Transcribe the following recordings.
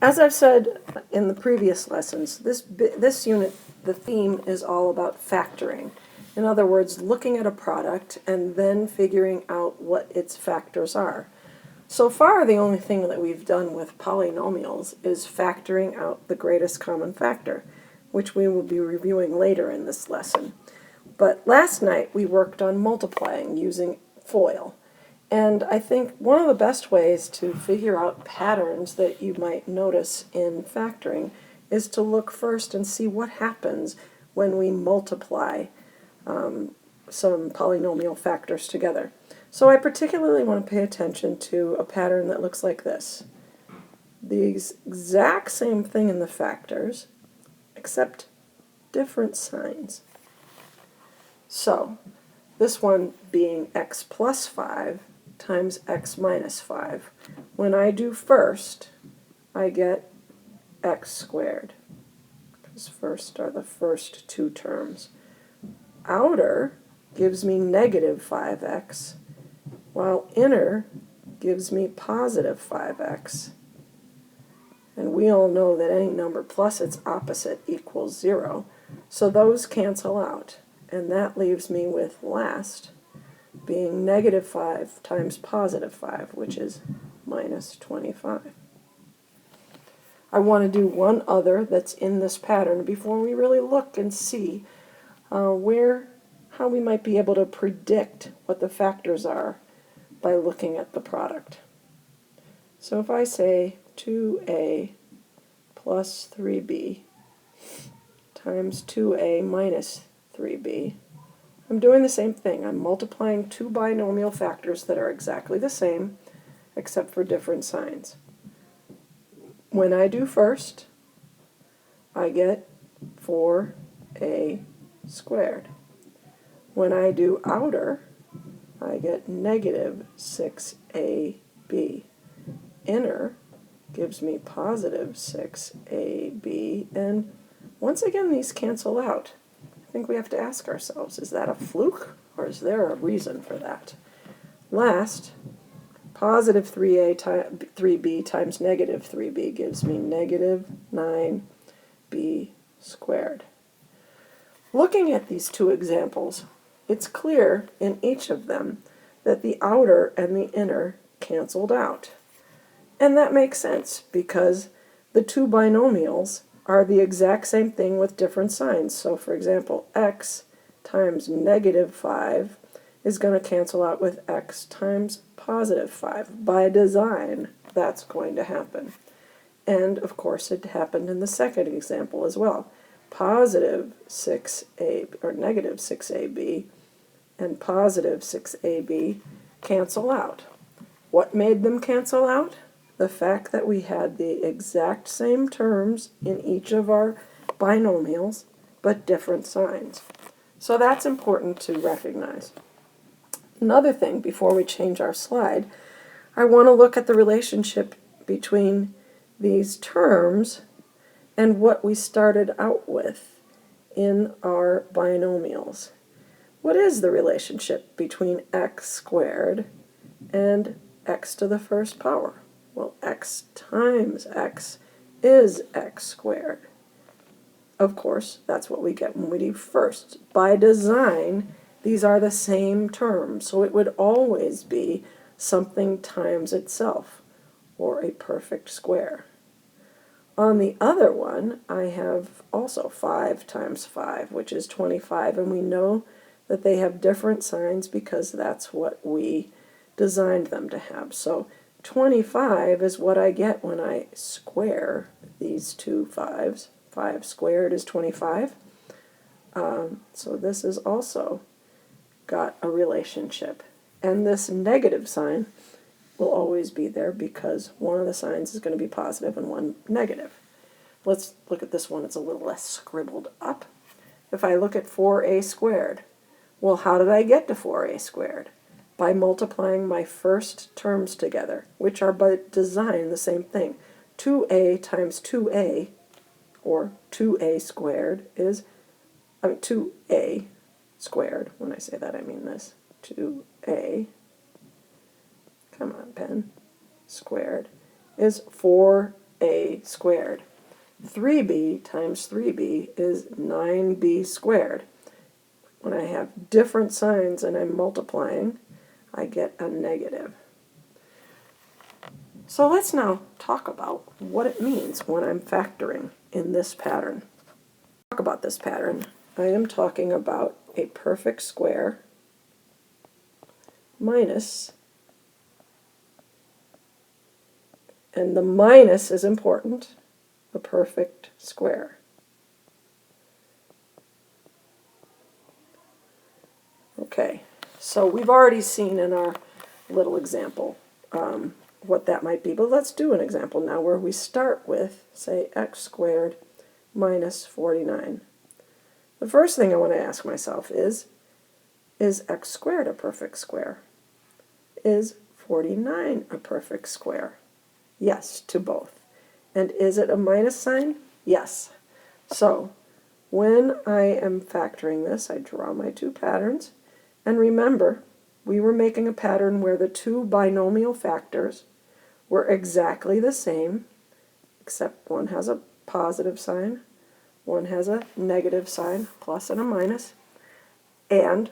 As I've said in the previous lessons, this unit, the theme is all about factoring. In other words, looking at a product and then figuring out what its factors are. So far, the only thing that we've done with polynomials is factoring out the greatest common factor, which we will be reviewing later in this lesson. But last night we worked on multiplying using FOIL. And I think one of the best ways to figure out patterns that you might notice in factoring is to look first and see what happens when we multiply some polynomial factors together. So I particularly want to pay attention to a pattern that looks like this. The exact same thing in the factors, except different signs. So this one being x plus 5 times x minus 5. When I do first, I get x squared, because first are the first two terms. Outer gives me negative 5x, while inner gives me positive 5x. And we all know that any number plus its opposite equals 0, so those cancel out. And that leaves me with last being negative 5 times positive 5, which is minus 25. I want to do one other that's in this pattern before we really look and see how we might be able to predict what the factors are by looking at the product. So if I say 2a plus 3b times 2a minus 3b, I'm doing the same thing. I'm multiplying two binomial factors that are exactly the same, except for different signs. When I do first, I get 4a squared. When I do outer, I get negative 6ab. Inner gives me positive 6ab, and once again these cancel out. I think we have to ask ourselves, is that a fluke, or is there a reason for that? Last, positive 3b times negative 3b gives me negative 9b squared. Looking at these two examples, it's clear in each of them that the outer and the inner canceled out. And that makes sense, because the two binomials are the exact same thing with different signs. So for example, x times negative 5 is going to cancel out with x times positive 5. By design, that's going to happen. And of course it happened in the second example as well. Positive 6a, or negative 6ab, and positive 6ab cancel out. What made them cancel out? The fact that we had the exact same terms in each of our binomials, but different signs. So that's important to recognize. Another thing, before we change our slide, I want to look at the relationship between these terms and what we started out with in our binomials. What is the relationship between x squared and x to the first power? Well, x times x is x squared. Of course, that's what we get when we do first. By design, these are the same terms, so it would always be something times itself, or a perfect square. On the other one, I have also 5 times 5, which is 25, and we know that they have different signs because that's what we designed them to have. So 25 is what I get when I square these two 5s. 5 squared is 25. So this is also got a relationship. And this negative sign will always be there because one of the signs is going to be positive and one negative. Let's look at this one. It's a little less scribbled up. If I look at 4a squared, well, how did I get to 4a squared? By multiplying my first terms together, which are by design the same thing. 2a times 2a, or 2a squared, is, 2a squared, when I say that I mean this, 2a, come on pen, squared, is 4 a squared. 3b times 3b is 9b squared. When I have different signs and I'm multiplying, I get a negative. So let's now talk about what it means when I'm factoring in this pattern. Talk about this pattern. I am talking about a perfect square minus, and the minus is important, a perfect square. Okay, so we've already seen in our little example what that might be, but let's do an example now where we start with, say, x squared minus 49. The first thing I want to ask myself is x squared a perfect square? Is 49 a perfect square? Yes, to both. And is it a minus sign? Yes. So when I am factoring this, I draw my two patterns. And remember, we were making a pattern where the two binomial factors were exactly the same, except one has a positive sign, one has a negative sign, plus and a minus. And,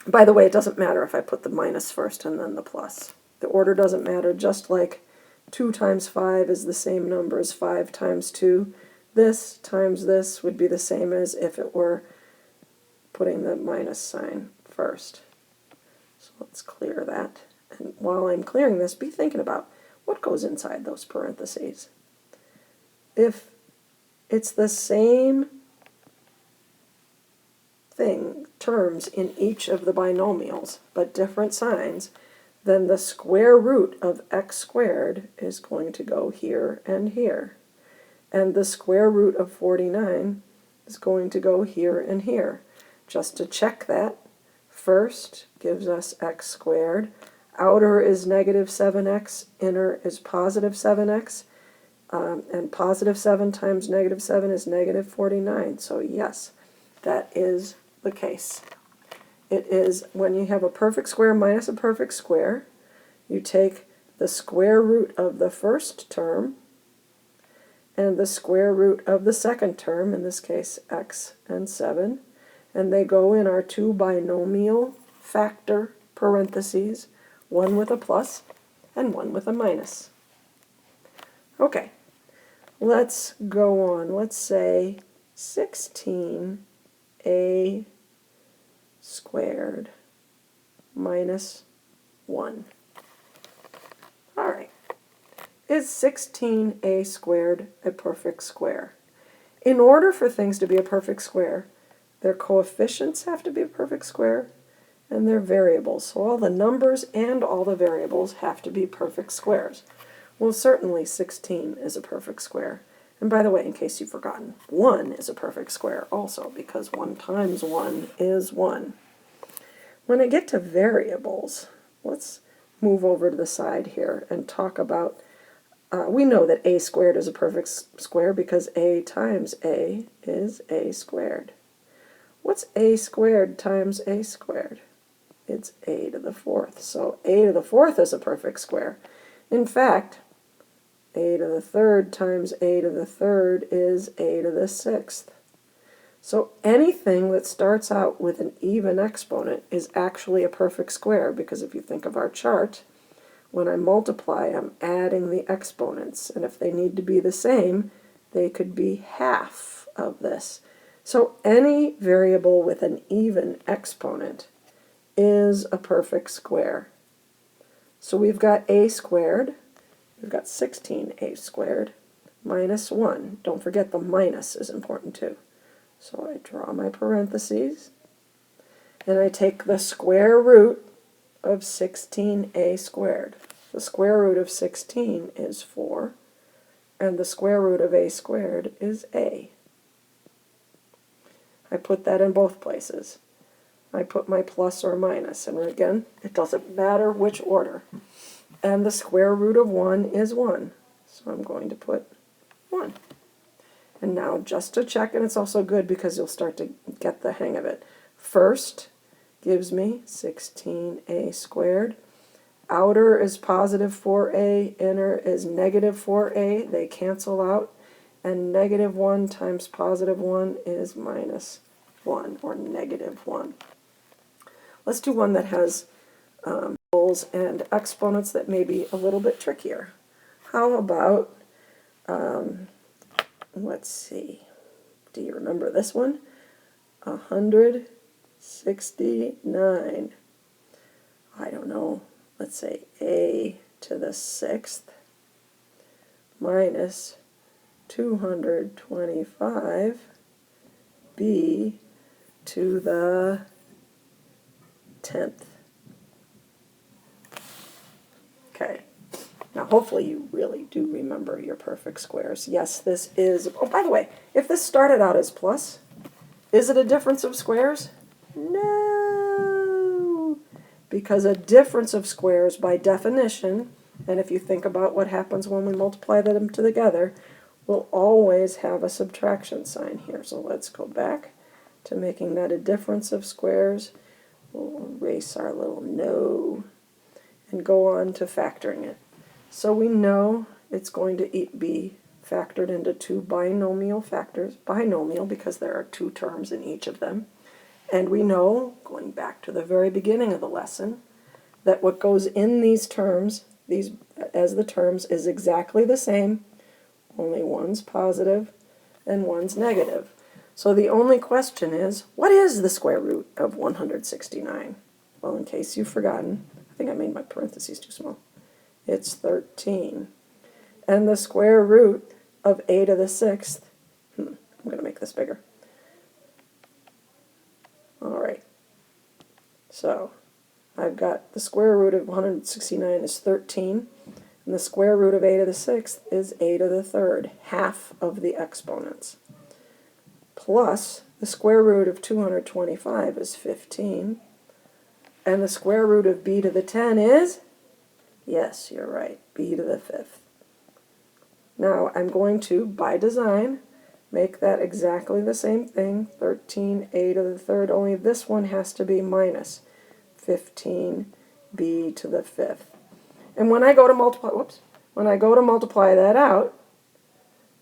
by the way, it doesn't matter if I put the minus first and then the plus. The order doesn't matter, just like 2 times 5 is the same number as 5 times 2. This times this would be the same as if it were putting the minus sign first. So let's clear that. And while I'm clearing this, be thinking about what goes inside those parentheses. If it's the same thing, terms in each of the binomials, but different signs, then the square root of x squared is going to go here and here. And the square root of 49 is going to go here and here. Just to check that, first gives us x squared. Outer is negative 7x, inner is positive 7x, and positive 7 times negative 7 is negative 49. So yes, that is the case. It is when you have a perfect square minus a perfect square, you take the square root of the first term and the square root of the second term, in this case x and 7, and they go in our two binomial factor parentheses, one with a plus and one with a minus. Okay, let's go on. Let's say 16a squared minus 1. All right. Is 16a squared a perfect square? In order for things to be a perfect square, their coefficients have to be a perfect square, and their variables. So all the numbers and all the variables have to be perfect squares. Well, certainly 16 is a perfect square. And by the way, in case you've forgotten, 1 is a perfect square also, because 1 times 1 is 1. When I get to variables, let's move over to the side here and talk about, we know that a squared is a perfect square because a times a is a squared. What's a squared times a squared? It's a to the fourth. So a to the fourth is a perfect square. In fact, a to the third times a to the third is a to the sixth. So anything that starts out with an even exponent is actually a perfect square, because if you think of our chart, when I multiply, I'm adding the exponents, and if they need to be the same, they could be half of this. So any variable with an even exponent is a perfect square. So we've got a squared, we've got 16a squared, minus 1. Don't forget the minus is important too. So I draw my parentheses, and I take the square root of 16a squared. The square root of 16 is 4, and the square root of a squared is a. I put that in both places. I put my plus or minus, and again, it doesn't matter which order. And the square root of 1 is 1, so I'm going to put 1. And now, just to check, and it's also good because you'll start to get the hang of it. First gives me 16a squared. outer is positive 4a, inner is negative 4a. They cancel out. And negative 1 times positive 1 is minus 1, or negative 1. Let's do one that has poles and exponents that may be a little bit trickier. How about, let's see, do you remember this one? 169. I don't know, let's say a to the 6th minus 225 b to the 10th. Okay, now hopefully you really do remember your perfect squares. Yes, this is, oh, by the way, if this started out as plus, is it a difference of squares? No, because a difference of squares by definition, and if you think about what happens when we multiply them together, we'll always have a subtraction sign here. So let's go back to making that a difference of squares. We'll erase our little no and go on to factoring it. So we know it's going to be factored into two binomial factors, binomial because there are two terms in each of them. And we know, going back to the very beginning of the lesson, that what goes in these terms, these as the terms, is exactly the same. Only one's positive and one's negative. So the only question is, what is the square root of 169? Well, in case you've forgotten, I think I made my parentheses too small. It's 13. And the square root of a to the 6th, I'm going to make this bigger. All right. So I've got the square root of 169 is 13. And the square root of a to the 6th is a to the 3rd, half of the exponents. Plus, the square root of 225 is 15. And the square root of b to the 10 is, yes, you're right, b to the 5th. Now, I'm going to, by design, make that exactly the same thing, 13 a to the 3rd, only this one has to be minus 15 b to the 5th. And when I go to multiply that out,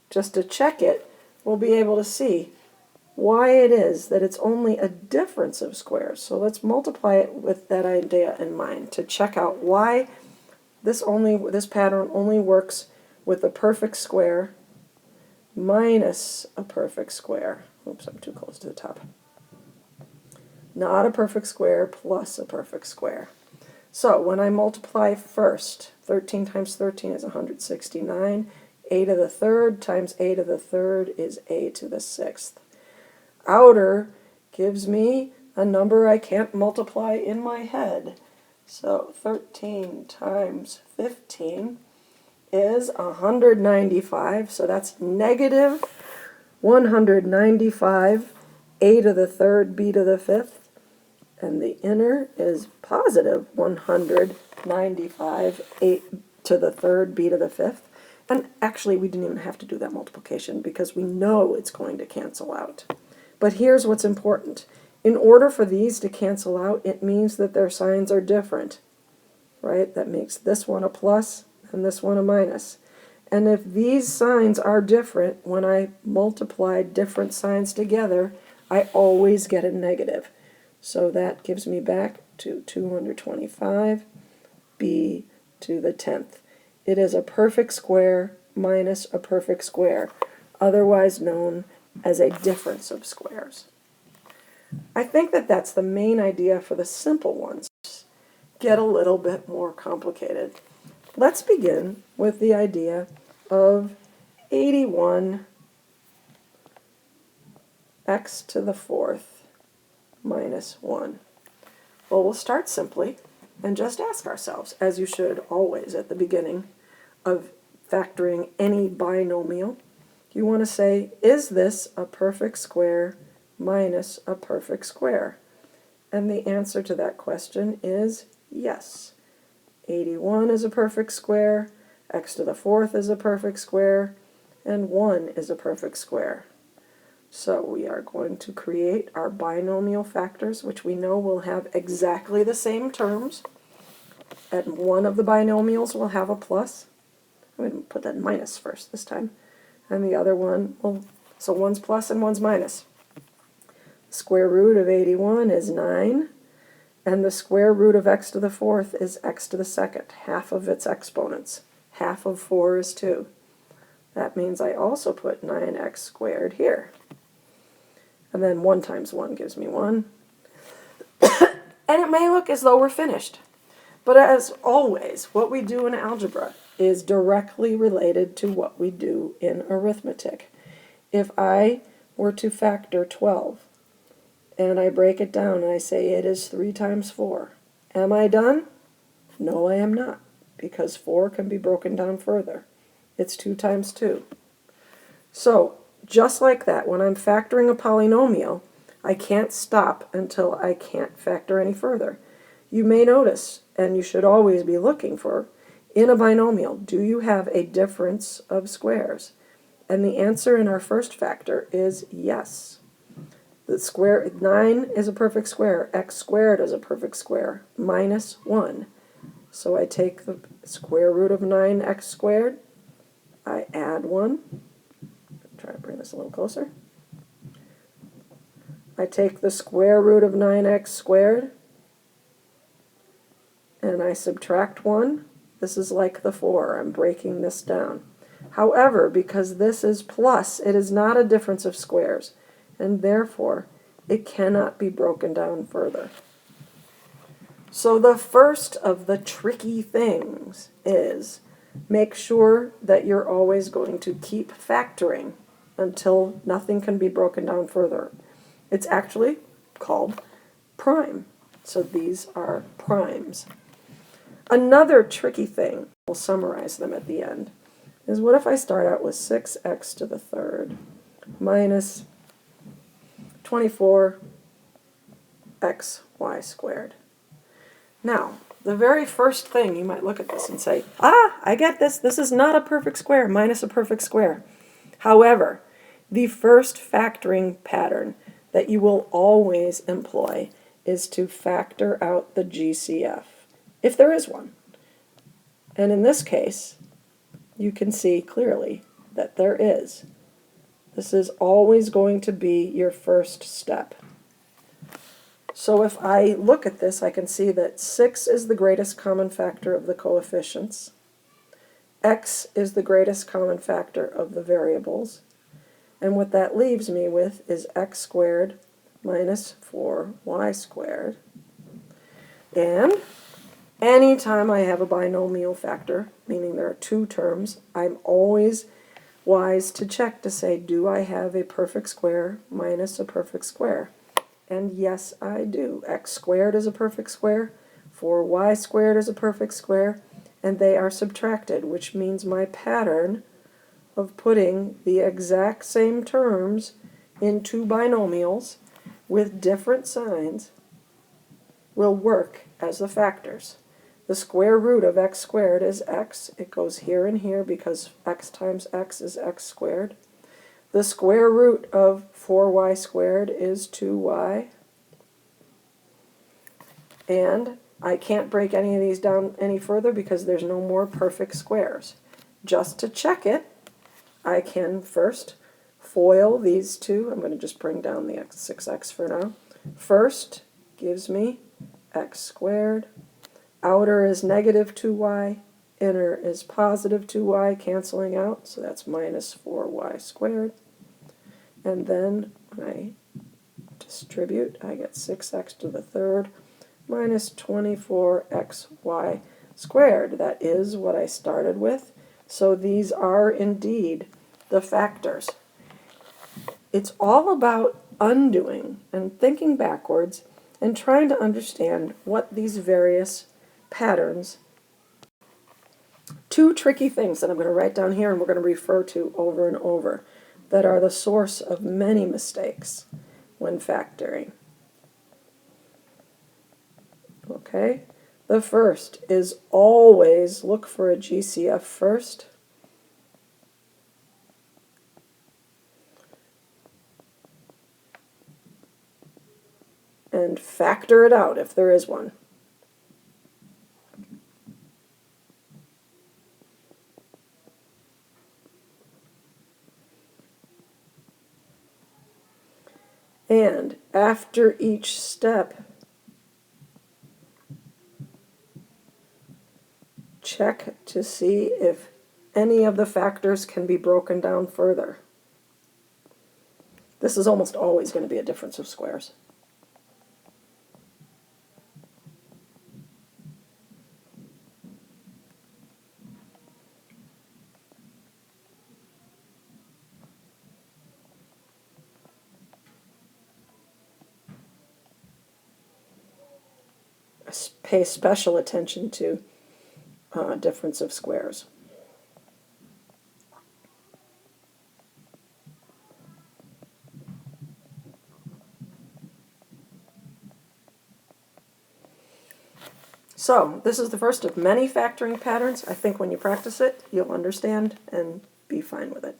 just to check it, we'll be able to see why it is that it's only a difference of squares. So let's multiply it with that idea in mind to check out why this pattern only works with a perfect square minus a perfect square. Oops, I'm too close to the top. Not a perfect square plus a perfect square. So when I multiply first, 13 times 13 is 169. A to the 3rd times a to the 3rd is a to the 6th. Outer gives me a number I can't multiply in my head. So 13 times 15 is 195. So that's negative 195 a to the 3rd, b to the 5th. And the inner is positive 195, 8 to the 3rd, b to the 5th. And actually, we didn't even have to do that multiplication because we know it's going to cancel out. But here's what's important. In order for these to cancel out, it means that their signs are different, right? That makes this one a plus and this one a minus. And if these signs are different, when I multiply different signs together, I always get a negative. So that gives me back to 225 b to the 10th. It is a perfect square minus a perfect square, otherwise known as a difference of squares. I think that that's the main idea for the simple ones. Get a little bit more complicated. Let's begin with the idea of 81 x to the 4th minus 1. Well, we'll start simply and just ask ourselves, as you should always at the beginning of factoring any binomial, you want to say, is this a perfect square minus a perfect square? And the answer to that question is yes. 81 is a perfect square, x to the 4th is a perfect square, and 1 is a perfect square. So we are going to create our binomial factors, which we know will have exactly the same terms. and one of the binomials will have a plus. I'm going to put that minus first this time. And the other one will, so one's plus and one's minus. Square root of 81 is 9, and the square root of x to the fourth is x to the second, half of its exponents. Half of 4 is 2. That means I also put 9x squared here. And then 1 times 1 gives me 1. And it may look as though we're finished. But as always, what we do in algebra is directly related to what we do in arithmetic. If I were to factor 12, and I break it down and I say it is 3 times 4, am I done? No, I am not, because 4 can be broken down further. It's 2 times 2. So, just like that, when I'm factoring a polynomial, I can't stop until I can't factor any further. You may notice, and you should always be looking for, in a binomial, do you have a difference of squares? And the answer in our first factor is yes. The square 9 is a perfect square, x squared is a perfect square, minus 1. So I take the square root of 9x squared, I add 1. Try to bring this a little closer. I take the square root of 9x squared, and I subtract 1. This is like the 4. I'm breaking this down. However, because this is plus, it is not a difference of squares, and therefore it cannot be broken down further. So the first of the tricky things is make sure that you're always going to keep factoring until nothing can be broken down further. It's actually called prime. So these are primes. Another tricky thing, we'll summarize them at the end, is what if I start out with 6x to the third minus 24xy squared. Now, the very first thing you might look at this and say, I get this. This is not a perfect square minus a perfect square. However, the first factoring pattern that you will always employ is to factor out the GCF, if there is one. And in this case, you can see clearly that there is. This is always going to be your first step. So if I look at this, I can see that 6 is the greatest common factor of the coefficients. X is the greatest common factor of the variables. And what that leaves me with is x squared minus 4y squared. And anytime I have a binomial factor, meaning there are two terms, I'm always wise to check to say, do I have a perfect square minus a perfect square? And yes, I do. X squared is a perfect square, 4y squared is a perfect square, and they are subtracted, which means my pattern of putting the exact same terms in two binomials with different signs will work as the factors. The square root of x squared is x. It goes here and here because x times x is x squared. The square root of 4y squared is 2y. And I can't break any of these down any further because there's no more perfect squares. Just to check it, I can first FOIL these two. I'm going to just bring down the 6x for now. First gives me x squared. Outer is negative 2y. Inner is positive 2y, canceling out, so that's minus 4y squared. And then when I distribute, I get 6x to the third minus 24xy squared. That is what I started with. So these are indeed the factors. It's all about undoing and thinking backwards and trying to understand what these various patterns, two tricky things that I'm going to write down here and we're going to refer to over and over, that are the source of many mistakes when factoring. Okay? The first is always look for a GCF first. And factor it out if there is one. And after each step, check to see if any of the factors can be broken down further. This is almost always going to be a difference of squares. Pay special attention to difference of squares. So this is the first of many factoring patterns. I think when you practice it, you'll understand and be fine with it.